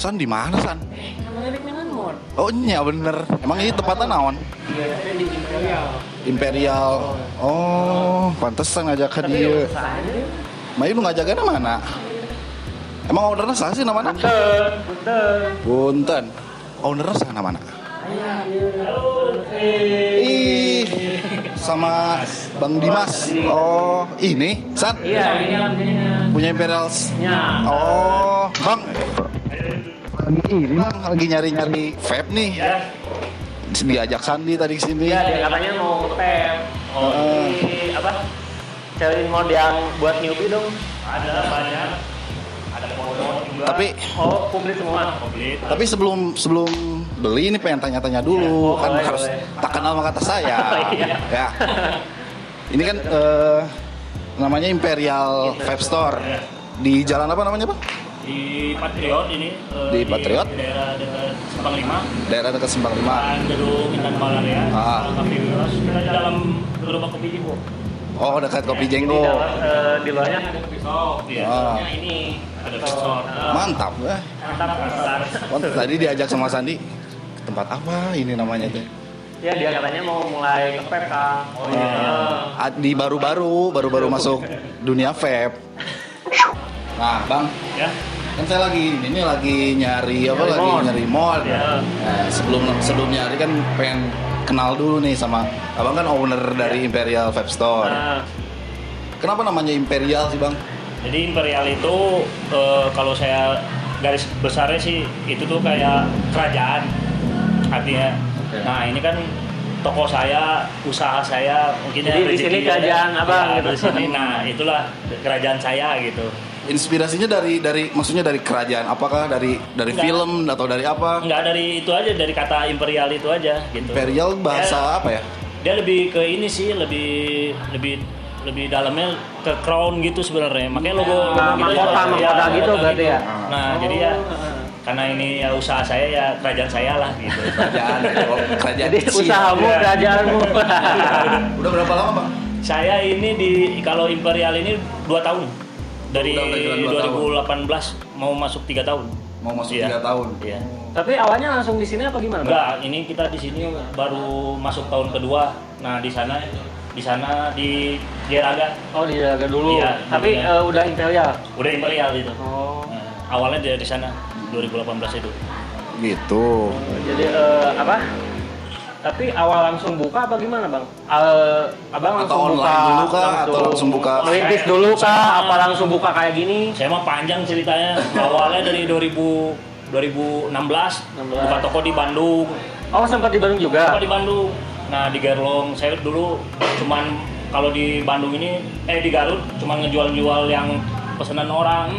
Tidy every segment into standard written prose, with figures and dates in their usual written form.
San di mana San? Namanya Big Milan Mall. Oh iya bener. Emang ini tempatnya naon? Iya, saya di Imperial. Imperial. Oh, pantesan ngajak ke Tapi dia. usahanya Mayu lu ngajaknya mana? Emang ownernya sah sih namanya? Punten. Punten. Ownernya sah namanya? Halo. Ih, sama Bang Dimas. Oh, ini San? Iya, ini Punya Imperials. Ya. Oh, Bang. Ini Bang lagi nyari-nyari vape nih. Ya. Diajak Sandi tadi kesini. Iya, dia katanya mau tap. Oh, ini apa? Cariin mode yang buat newbie dong. Ada banyak. Ada model juga. Tapi komplit semua. Komplit. Tapi sebelum beli ini pengen tanya-tanya dulu kan boleh, harus boleh. tak kenal sama kata saya. Iya. Ya. Ini kan namanya Imperial Vape Store. Di jalan apa namanya, Pak? Di Patriot ini Di Patriot? di daerah dekat Simpang 5 Daerah dekat Simpang 5. dan gedung Intan Malaria Ah. Cafe Wiros kita di dalam gerobak kopi Jimbo. Oh, dekat Kopi Di Jenggo. dalam, di luarnya Ada pisau, iya. Ah. Dalamnya ini ada pisau. Mantap, Mantap besar. Tadi diajak sama Sandi ke tempat apa ini namanya teh? ya dia katanya mau mulai nge-vape Kang. Oh Di baru-baru masuk dunia vape. Nah, Bang, Ya. kan saya lagi nyari apa Nyari lagi mod. nyari mod. Ya. Nah, sebelum nyari kan pengen kenal dulu nih sama Abang kan owner dari Imperial Vape Store. Nah, Kenapa namanya Imperial sih, Bang? Jadi Imperial itu kalau saya garis besarnya sih itu tuh kayak kerajaan artinya. Oke. Nah ini kan toko saya, usaha saya mungkin Jadi di sini kerajaan Abang gitu. Di sini, nah itulah kerajaan saya gitu. Inspirasinya dari maksudnya dari kerajaan apakah dari Enggak. film atau dari apa? Enggak dari itu aja, dari kata Imperial itu aja gitu. Imperial bahasa apa ya? Dia lebih ke ini sih, lebih dalamnya ke crown gitu sebenarnya. Makanya logo mahkota gitu berarti ya? Nah, jadi ya karena ini ya usaha saya ya kerajaan saya lah gitu. Kerajaan. Kerajaan Jadi kecil. usahamu, Ya. kerajaanmu. Udah berapa lama, Bang? Saya ini kalau Imperial ini 2 tahun. Dari Udah jalan 2 2018 mau masuk 3 tahun. Mau masuk Iya. 3 tahun. Iya. Tapi awalnya langsung di sini apa gimana? Bang? Enggak, ini kita di sini baru masuk tahun kedua. Nah, di sana di Jeraga Oh di Jaga dulu. Iya, Tapi iya. udah Imperial. udah Imperial itu. Oh. Nah, awalnya dari sana 2018 itu. Gitu. Jadi apa? Tapi awal langsung buka apa gimana bang? Abang Atau langsung online buka, dulu kah? Atau langsung buka? Rintis dulu kah? Apa langsung buka kayak gini? Saya mah panjang ceritanya. Awalnya dari 2016 buka toko di Bandung. Oh sempat di Bandung juga? Buka di Bandung. Nah, di Gerlong saya dulu cuman kalau di Bandung ini di Garut cuman ngejual-jual yang pesanan orang.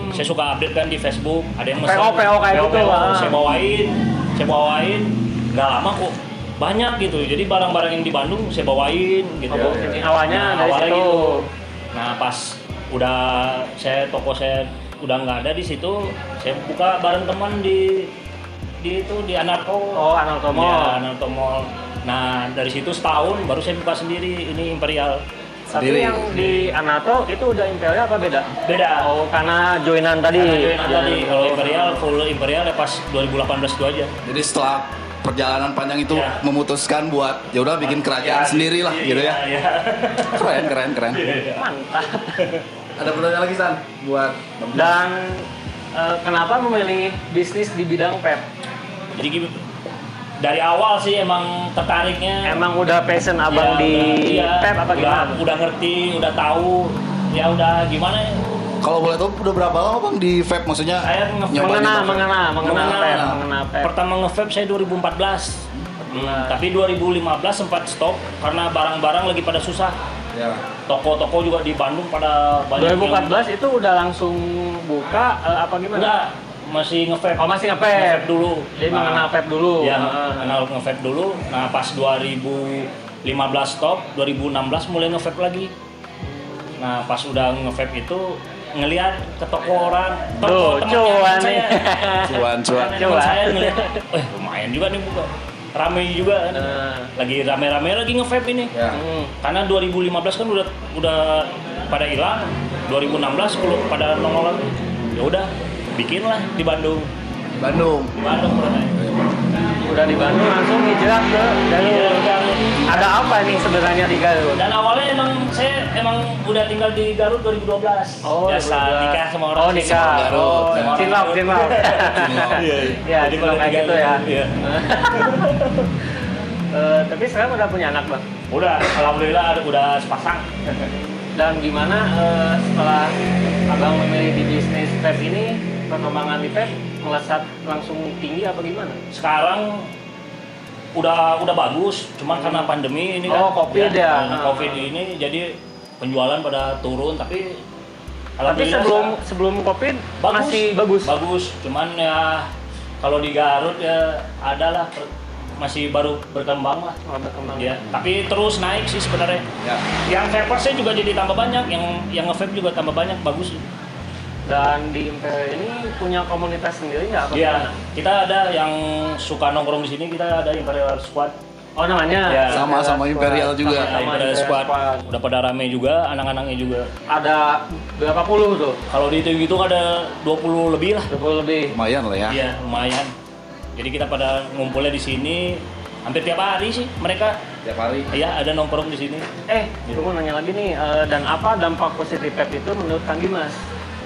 Saya suka update kan di Facebook, ada yang mesen. PO kayak gitu, ah. Saya bawain. Nggak lama kok banyak gitu. Jadi barang-barang yang di Bandung saya bawain gitu. Oh, jadi awalnya dari awalnya situ. gitu. Nah, pas udah toko saya udah nggak ada di situ, saya buka bareng teman di Anarko. Oh Anarko Mall. Ya, Anarko Mall. Nah, dari situ setahun baru saya buka sendiri ini Imperial. Tapi Sendiri. yang di Anato itu udah Imperial apa beda? Beda. Oh karena joinan tadi. Karena tadi kalau Imperial full Imperial ya pas 2018 itu aja. Jadi setelah perjalanan panjang itu Ya. memutuskan buat ya udah bikin kerajaan sendiri lah gitu ya. Iya. Keren. Mantap. Ada pertanyaan lagi San buat Bang Dimas? Dan kenapa memilih bisnis di bidang vape? Jadi dari awal sih emang tertariknya. Emang udah passion abang Ya, di iya, vape apa gimana? Udah ngerti, udah tahu. Ya udah gimana ya? Kalau boleh tahu udah berapa lama Bang di vape maksudnya? Saya nyoba Mengena vape. Pertama nge-vape saya 2014. Tapi 2015 sempat stop karena barang-barang lagi pada susah. Ya. Toko-toko juga di Bandung pada banyak. 2014 itu udah langsung buka apa gimana? Enggak, masih nge-vape. Oh masih nge-vape dulu. Jadi mengenal vape dulu. Ya, kenal nge-vape dulu. Nah, pas 2015 stop, 2016 mulai nge-vape lagi. Nah, pas udah nge-vape itu ngelihat ke toko orang, Tuh, cuan nih. Cuan. Teman saya ngelihat, lumayan juga nih buka. Rame juga kan. Lagi rame-rame lagi nge-vape ini. Ya. Karena 2015 kan udah pada hilang. 2016 kalau pada nongol lagi. Ya udah, bikinlah di Bandung. Bandung. Di Bandung mulai. Udah di Bandung langsung hijrah ke Garut. Ada apa nih sebenarnya di Garut? Dan awalnya saya udah tinggal di Garut 2012. Oh, Biasa 2012. nikah sama orang. Oh, nikah. Garut. Oh, Ya. cilok. Iya. Ya, Jadi cilok pada kayak gitu tinggal- ya. Iya. Tapi sekarang udah punya anak, Bang. Udah, alhamdulillah udah sepasang. Dan gimana setelah Abang memilih di bisnis vape ini, perkembangan di vape melesat langsung tinggi apa gimana? Sekarang udah bagus, cuman karena pandemi ini kan. Oh, Covid ya. Covid ini jadi penjualan pada turun, tapi Tapi alhamdulillah sebelum Covid masih bagus. Bagus, cuman ya kalau di Garut ya adalah masih baru berkembang lah. Oh, berkembang. Ya, tapi terus naik sih sebenarnya. Ya. Yang vapersnya juga jadi tambah banyak, yang nge-vape juga tambah banyak, bagus. Dan di Imperial ini punya komunitas sendiri nggak? Apa Iya, gimana? kita ada yang suka nongkrong di sini, kita ada Imperial Squad. Oh, namanya? Ya. Sama Imperial juga. Ada Imperial Squad. Udah pada rame juga, anak-anaknya juga. Ada berapa puluh tuh? Kalau dihitung-hitung ada 20 lebih lah. 20 lebih. Lumayan lah ya. Iya, lumayan. Jadi kita pada ngumpulnya di sini hampir tiap hari sih mereka. Tiap hari. Iya, ada nongkrong di sini. Gue mau nanya lagi nih, dan apa dampak positif vape itu menurut Kang Dimas?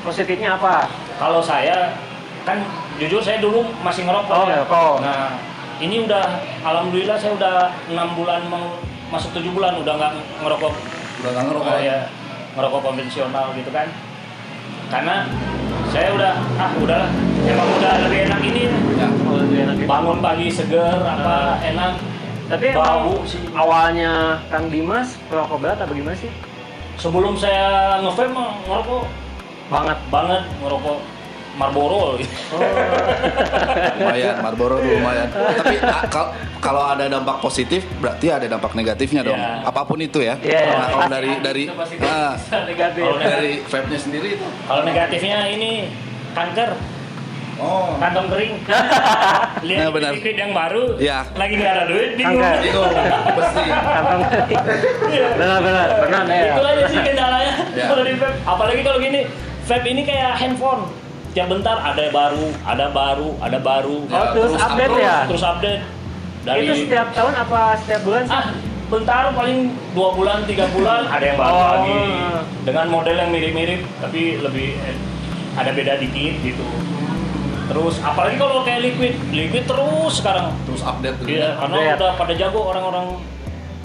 Positifnya apa? Kalau saya kan jujur saya dulu masih ngerokok. Oh, ya. ngerokok. Nah, ini udah alhamdulillah saya udah 6 bulan mau masuk 7 bulan udah nggak ngerokok. Udah nggak ngerokok. Ya, ngerokok konvensional gitu kan. Karena saya udahlah emang udah lebih enak ini. Ya. Oh, lebih enak gitu. Bangun pagi seger apa enak. Tapi bau emang sih. awalnya Kang Dimas perokok berat apa gimana sih? Sebelum saya nge-vape mah ngerokok banget ngerokok Marlboro gitu. Lumayan, Marlboro tuh lumayan. Tapi kalau ada dampak positif, berarti ada dampak negatifnya dong. Ya. Apapun itu ya. Iya. Nah, kalau Pasti dari itu pasti Negatif. Kalau dari vape-nya sendiri itu. Kalau negatifnya ini kanker, Oh. kantong kering. Lihat Nah, benar. liquid yang baru, Iya. lagi nggak ada duit, bingung. Kanker. Itu pasti. Kantong kering. Iya. Benar ya. Itu aja sih kendalanya. Ya. Kalau di vape, apalagi kalau gini, vape ini kayak handphone. Tiap bentar ada baru. Oh, terus update ya? Terus update. Itu setiap tahun apa setiap bulan sih? Bentar paling 2 bulan, 3 bulan ada yang baru Oh. lagi. Dengan model yang mirip-mirip tapi lebih ada beda dikit gitu. Terus apalagi kalau kayak liquid terus sekarang. Terus update tuh. Iya, karena Update. udah pada jago orang-orang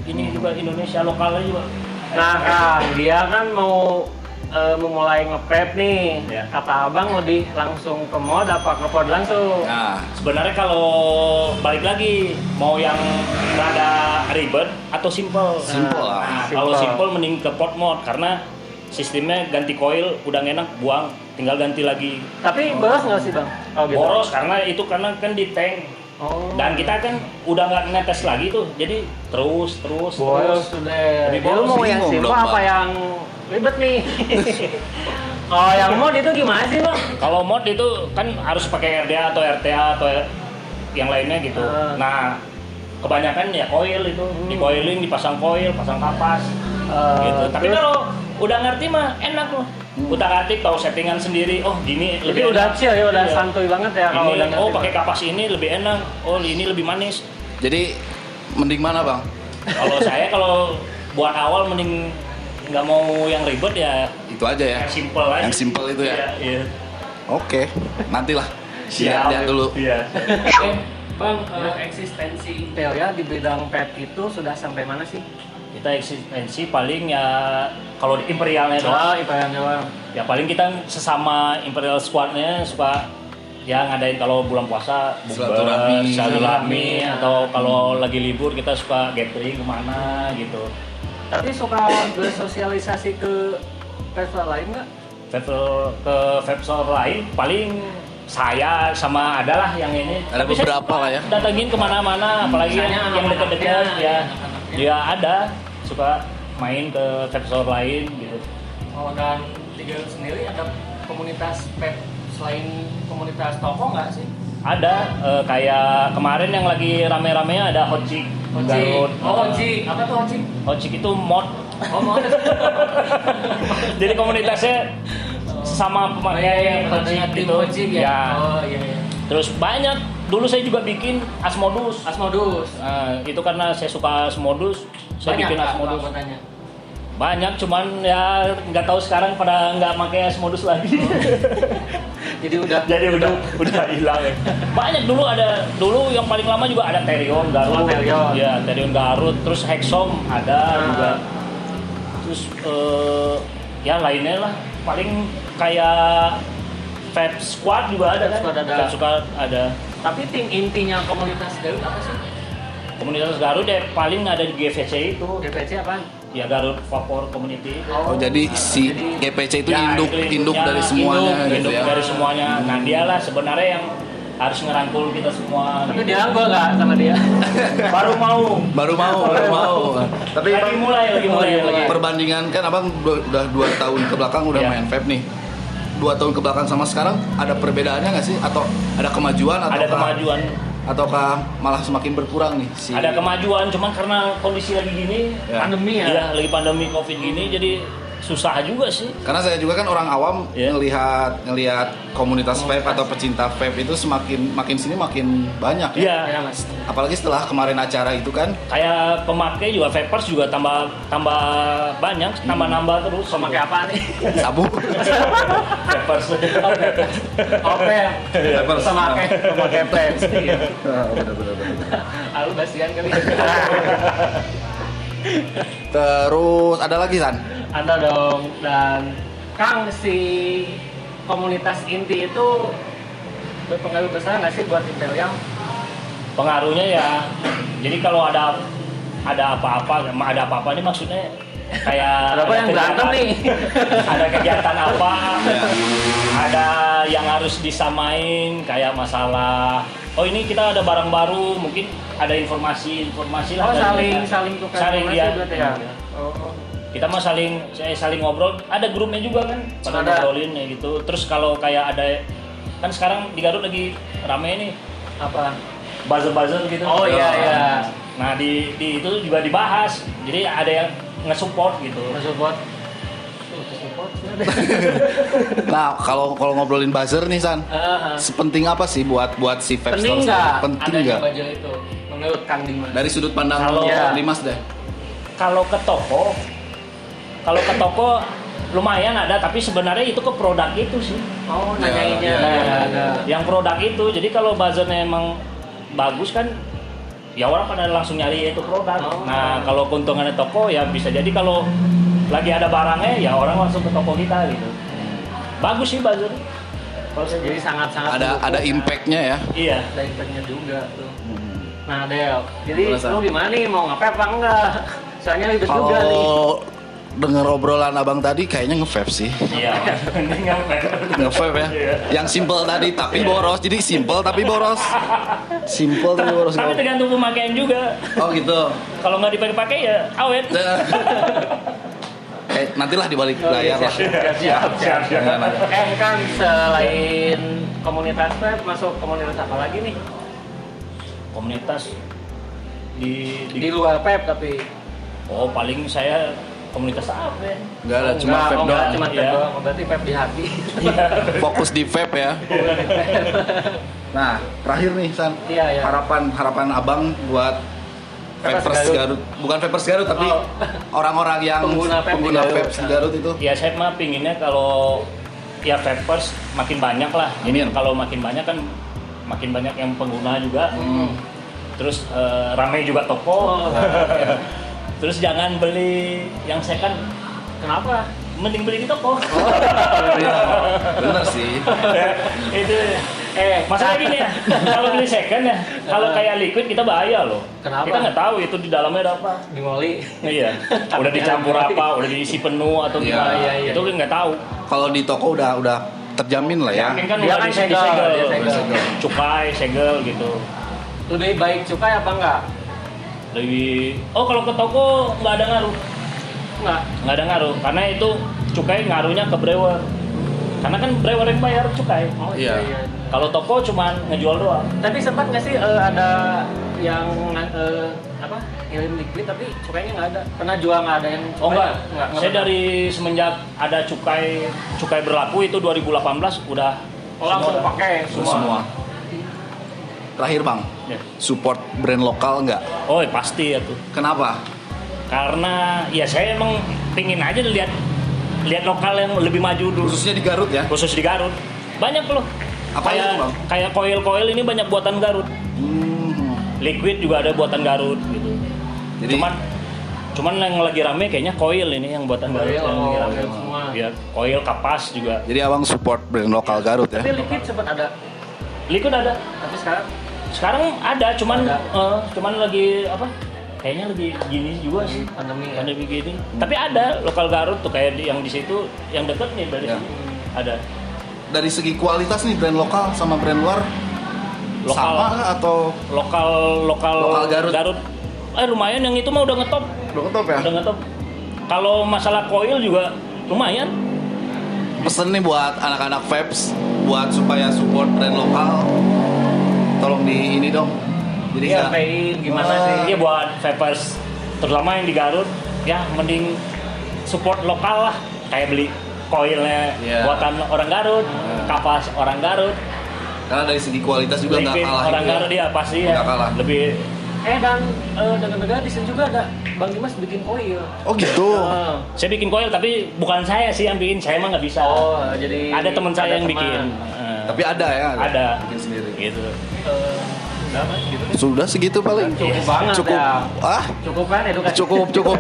ini juga Indonesia lokalnya juga. Nah, Kang, dia kan mau memulai nge-vape nih. Ya. Kata Abang lebih langsung ke mod apa ke pod langsung? Nah, Sebenarnya kalau balik lagi mau yang rada ribet atau simple. Simple lah. Nah, Simple. kalau simple mending ke pod mod karena sistemnya ganti koil udah enak buang, tinggal ganti lagi. Tapi boros nggak sih, Bang? Oh, gitu. Boros karena kan di tank. Oh. Dan kita kan udah nggak ngetes lagi tuh, jadi terus. boros sudah. Lebih Jadi lu boros, mau yang bingung simple dong, apa Bang. yang ribet nih? Kalau yang mod itu gimana sih, Bang? Kalau mod itu kan harus pakai RDA atau RTA atau yang lainnya gitu. Nah, kebanyakan ya koil itu, di coiling, dipasang koil, pasang kapas gitu. Tapi terus? kalau udah ngerti mah enak loh. Utak-atik tahu settingan sendiri. Oh, gini Jadi lebih udah enak. chill ya, udah Iya. santuy banget ya kalau Ini, udah ngerti. pakai kapas ini lebih enak. Oh, ini lebih manis. jadi mending mana bang? Kalau saya kalau buat awal mending nggak mau yang ribet ya Itu aja ya. yang simple aja. Yang simple itu ya. Iya, iya. Oke, nantilah. Lihat dulu. Iya. Bang, eksistensi Imperia di bidang pet itu sudah sampai mana sih? Kita eksistensi paling ya kalau di Imperialnya doang. Oh, Imperia doang. Ya paling kita sesama Imperial Squadnya suka ya ngadain kalau bulan puasa Silaturahmi. silaturahmi atau kalau lagi libur kita suka gathering kemana gitu. Tapi suka bersosialisasi ke festival lain nggak? Ke festival lain paling saya sama adalah yang ini. Ada Tapi saya beberapa lah ya. datengin kemana-mana, apalagi Misalnya yang anak-anaknya, dekat-dekat ya. anak-anaknya. Dia ada suka main ke festival lain gitu. Oh, dan di Garut sendiri ada komunitas pet selain komunitas toko nggak sih? Ada kayak kemarin yang lagi rame-ramenya ada Hotchik Garut. Oh, Hotchik. Apa tuh Hotchik? Hotchik itu mod. Oh, mau. Jadi komunitasnya sama pemakai Hotchik gitu. Hotchik ya? Ya. Oh, iya. Terus banyak. Dulu saya juga bikin Asmodus. Itu karena saya suka Asmodus, saya bikin Asmodus. Banyak, cuman ya nggak tahu sekarang pada nggak pakai Asmodus lagi. Jadi udah hilang ya. Banyak dulu yang paling lama juga ada Therion Garut. Ya, Therion Garut, terus Hexom ada juga. Terus ya lainnya lah, paling kayak Vape Squad juga ada kan? Vape Squad ada. Tapi tim intinya komunitas Garut apa sih? Komunitas Garut ya paling ada di GVC itu. GVC apa? Ya Garut Vapor Community. Oh, jadi si GPC itu Ya, induk dari semuanya gitu induk ya. dari semuanya. Nah, dialah sebenarnya yang harus ngerangkul kita semua. Tapi dirangkul nggak sama dia? Baru mau. Tapi lagi mulai. perbandingan kan abang udah 2 tahun ke belakang udah Iya. main vape nih. 2 tahun ke belakang sama sekarang ada perbedaannya nggak sih? Atau ada kemajuan ataukah malah semakin berkurang nih si Ada kemajuan, cuman karena kondisi lagi gini, Ya. Pandemi ya? Iya, lagi pandemi Covid gini, jadi susah juga sih. Karena saya juga kan orang awam Iya. ngelihat komunitas vape atau pecinta vape itu makin sini makin banyak ya. Iya, Mas. Apalagi setelah kemarin acara itu kan. kayak pemakai juga vapers juga tambah banyak, nambah terus. Pemakai apa nih? Sabu. Vapers. Oke. Vapers. Pemakai fans. Benar. Lalu basian kali. Terus ada lagi San. Ada dong. Dan Kang, si komunitas inti itu berpengaruh besar nggak sih buat Imperial? Pengaruhnya ya, jadi kalau ada apa-apa ini maksudnya kayak Ada apa yang berantem nih? ada kegiatan apa, Ya. ada yang harus disamain kayak masalah ini kita ada barang baru, mungkin ada informasi lah. Oh, dari kita. saling tukar saling informasi ya. berarti ya? Oh. Kita mah saling ngobrol, ada grupnya juga kan, pada Ada. ngobrolin ya gitu. Terus kalau kayak ada kan sekarang di Garut lagi rame nih Apa? buzzer gitu. Oh, iya. Nah di itu juga dibahas. Jadi ada yang nge-support gitu. Support. Nah, kalau ngobrolin buzzer nih San, sepenting apa sih buat si vape Penting store? nggak? Penting Adanya nggak? buzzer itu menurut Kang Dimas? Dari sudut pandang Kalau- Dimas deh. Kalau ke toko lumayan ada, tapi sebenarnya itu ke produk itu sih. Oh, Ya, nanyainnya. ya. Yang produk itu. Jadi kalau buzzernya emang bagus kan, ya orang pada langsung nyari itu produk. Oh. Nah kalau keuntungannya toko ya bisa jadi kalau lagi ada barangnya ya orang langsung ke toko kita gitu. Bagus sih buzzer. Jadi sangat-sangat Ada mendukung. impact-nya ya. Iya. Ada impact-nya juga tuh. Nah, Del, jadi Gimana, San? lu gimana nih, mau ngapain apa enggak? Soalnya ribet juga nih. Kalau denger obrolan abang tadi kayaknya nge-vape sih. Iya. Mending Nge-vape ya. Iya. Yang simple tadi tapi boros. Jadi simple tapi boros. Simple tapi boros. Tapi tergantung pemakaian juga. Oh gitu. Kalau nggak dipakai-pakai ya awet. Nantilah di balik layar lah. Siap. Nah. Kan selain komunitas vape, masuk komunitas apa lagi nih? Komunitas di Di luar vape tapi. paling saya komunitas apa ya? Enggak ada cuma vape enggak, doang. cuma vape Iya. doang. Berarti vape di hati. Fokus di vape ya. Nah, terakhir nih San. Iya. Harapan abang buat Vapers Vapers Garut. Bukan Vapers Garut tapi Oh. orang-orang yang Pengguna vape di Garut. Vapes Garut itu. Ya saya mah pinginnya kalau ya vapers makin banyak lah. Jadi Amin. kalau makin banyak kan makin banyak yang pengguna juga. Terus ramai juga toko. Oh. Terus jangan beli yang second, Kenapa? mending beli di toko. Bener sih. Itu masalah gini ya, kalau beli second ya, kalau kayak liquid kita bahaya loh. Kenapa? Kita nggak tahu itu di dalamnya ada apa. Di moli. Iya, udah dicampur apa, udah diisi penuh atau Iya, gimana, iya. itu kan nggak tahu. Kalau di toko udah terjamin lah ya. Mungkin kan Dia udah kan disegel, segel, dia segel. cukai, segel gitu. Lebih baik cukai apa enggak? Lebih, kalau ke toko nggak ada ngaruh, Enggak. nggak ada ngaruh, karena itu cukai ngaruhnya ke brewer. Karena kan brewer yang bayar cukai. Oh Iya. iya. Kalau toko cuman ngejual doang. Tapi sempat nggak sih ada yang ngirim liquid tapi cukainya nggak ada? Pernah jual nggak ada yang? Oh enggak, Nggak saya pernah. dari semenjak ada cukai berlaku itu 2018 udah Oh, langsung pakai Semua. Terakhir Bang, Ya. support brand lokal nggak? Oh pasti ya tuh. Kenapa? Karena ya saya emang pingin aja lihat lokal yang lebih maju dulu. Khususnya di Garut ya? Khusus di Garut. Banyak loh. Apa itu, Bang? Kayak koil ini banyak buatan Garut. Liquid juga ada buatan Garut gitu. Jadi Cuman yang lagi rame kayaknya koil ini yang buatan Garut yang lagi rame. semua. Ya, koil kapas juga. Jadi abang support brand lokal Garut ya? Tapi liquid sempat ada, Liquid ada. tapi Sekarang ada, cuman Ada. cuman lagi apa? Kayaknya lagi gini juga sih. pandemi ya. Gini. Tapi ada lokal Garut tuh kayak yang di situ yang deket nih dari Ya. sini. Ada. Dari segi kualitas nih brand lokal sama brand luar Lokal. sama kah atau Lokal Garut. Lumayan yang itu mah udah ngetop. udah ketop ya? Udah ngetop. Kalau masalah koil juga lumayan. Pesen nih buat anak-anak Vapes buat supaya support brand lokal. Tolong di ini dong. Jadi nggak- Sampein gimana Ah. sih? Iya buat vapers terutama yang di Garut ya mending support lokal lah kayak beli koilnya Iya. buatan orang Garut, kapas orang Garut, Karena dari segi kualitas juga nggak liquid kalah orang itu ya. Garut dia pasti ya Nggak kalah. lebih. Dan dengan negara di sini juga ada Bang Dimas bikin koil. Oh gitu. Saya bikin koil tapi bukan saya sih yang bikin, saya mah nggak bisa. Jadi Ada teman saya ada yang teman. bikin. Tapi ada ya? Ada. Bikin sendiri. Gitu. Udah Mas, gitu. Sudah segitu paling. Cukup banget Cukup. ya. Cukup kan edukasi. Cukup.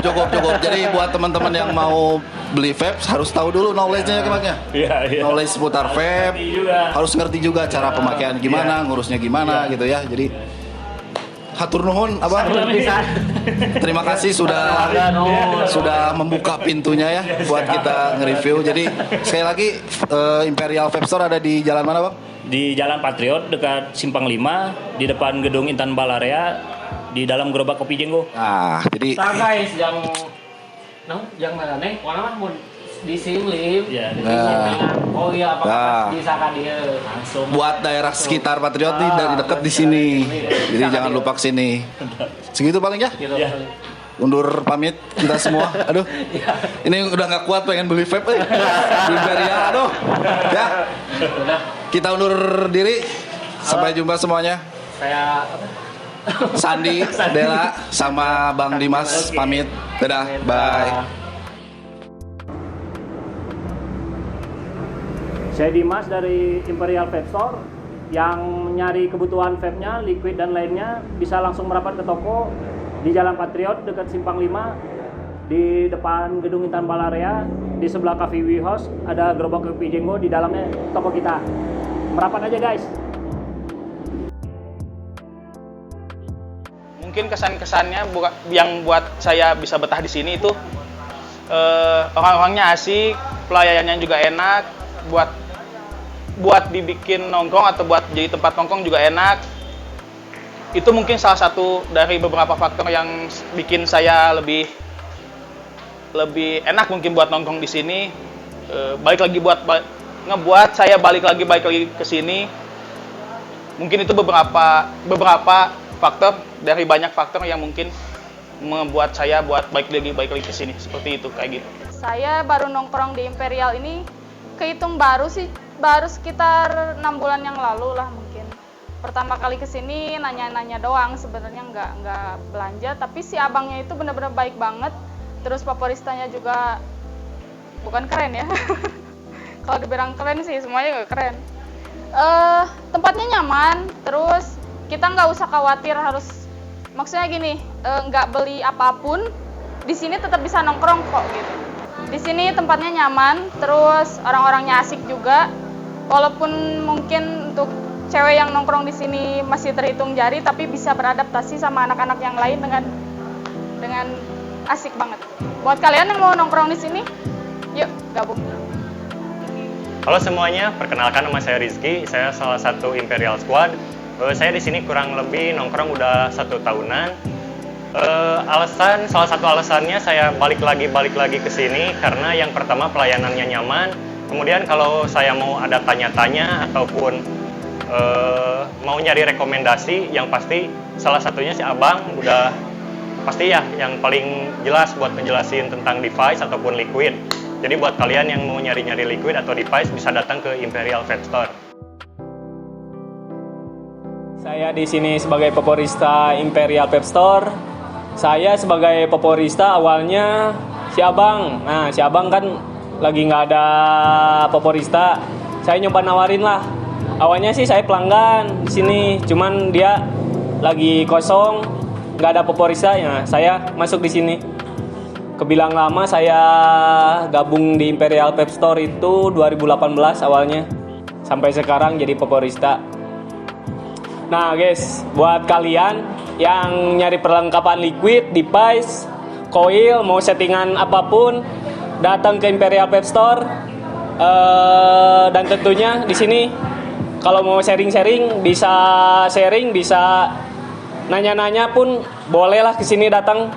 Jadi buat teman-teman yang mau beli vapes harus tahu dulu knowledge-nya gimana. Iya. Knowledge seputar vape. Ngerti juga. Harus ngerti juga cara pemakaian gimana, ngurusnya gimana gitu ya. Jadi hatur nuhun Abang. Bisa. Terima kasih sudah membuka pintunya ya buat kita nge-review. Jadi sekali lagi Imperial Vape Store ada di jalan mana Bang? Di Jalan Patriot dekat Simpang 5 di depan gedung Intan Balarea di dalam gerobak kopi Jenggo. Nah, jadi Nah guys, yang mana nih? Warna mah mau disimlim. Ya, Oh iya, apakah Nah. bisa kan dia langsung. buat daerah sekitar Patriot nih dari dekat di sini. Jadi jangan lupa kesini. Segitu paling ya. gitu. Ya. Undur pamit kita semua. Aduh. Ini udah nggak kuat pengen beli vape. Imperial aduh. Ya. Udah, Kita undur diri. Sampai jumpa semuanya. saya Sandi, Dela, sama Bang Dimas pamit. Dadah. Bye. Saya Dimas dari Imperial Vape Store. Yang nyari kebutuhan vape-nya, liquid dan lainnya bisa langsung merapat ke toko di Jalan Patriot dekat Simpang 5 di depan gedung Intan Balarea di sebelah Cafe We House ada gerobak kopi Jenggo di dalamnya toko kita. Merapat aja guys. Mungkin kesan-kesannya yang buat saya bisa betah di sini itu orang-orangnya asik, pelayanannya juga enak, buat dibikin nongkrong atau buat jadi tempat nongkrong juga enak. Itu mungkin salah satu dari beberapa faktor yang bikin saya lebih enak mungkin buat nongkrong di sini. Balik lagi ngebuat saya balik lagi ke sini. Mungkin itu beberapa faktor dari banyak faktor yang mungkin membuat saya balik lagi ke sini seperti itu kayak gitu. Saya baru nongkrong di Imperial ini kehitung baru sih, baru sekitar 6 bulan yang lalu lah mungkin. Pertama kali kesini nanya-nanya doang, sebenarnya nggak belanja, tapi si abangnya itu benar-benar baik banget. Terus vaporistanya juga bukan keren ya. Kalau dibilang keren sih semuanya nggak keren. Tempatnya nyaman, terus kita nggak usah khawatir maksudnya gini, nggak beli apapun di sini tetap bisa nongkrong kok gitu. Di sini tempatnya nyaman, terus orang-orangnya asik juga. Walaupun mungkin untuk cewek yang nongkrong di sini masih terhitung jari, tapi bisa beradaptasi sama anak-anak yang lain dengan asik banget. Buat kalian yang mau nongkrong di sini, yuk gabung. Halo semuanya, perkenalkan nama saya Rizky. Saya salah satu Imperial Squad. Saya di sini kurang lebih nongkrong udah 1 tahunan. Salah satu alasannya saya balik lagi ke sini karena yang pertama pelayanannya nyaman. Kemudian kalau saya mau ada tanya-tanya ataupun mau nyari rekomendasi, yang pasti salah satunya si Abang udah pasti ya yang paling jelas buat ngejelasin tentang device ataupun liquid. Jadi buat kalian yang mau nyari-nyari liquid atau device bisa datang ke Imperial Vape Store. Saya di sini sebagai peporista Imperial Vape Store. Saya sebagai peporista awalnya si Abang. Nah, si Abang kan lagi nggak ada peporista. Saya nyoba nawarin lah. Awalnya sih saya pelanggan di sini, cuman dia lagi kosong, nggak ada peporista ya. Saya masuk di sini. Kebilang lama saya gabung di Imperial Vape Store itu 2018 awalnya. Sampai sekarang jadi peporista. Nah guys, buat kalian yang nyari perlengkapan liquid, device, coil, mau settingan apapun, datang ke Imperial Vape Store. Dan tentunya di sini kalau mau sharing-sharing, bisa nanya-nanya pun bolehlah ke sini datang.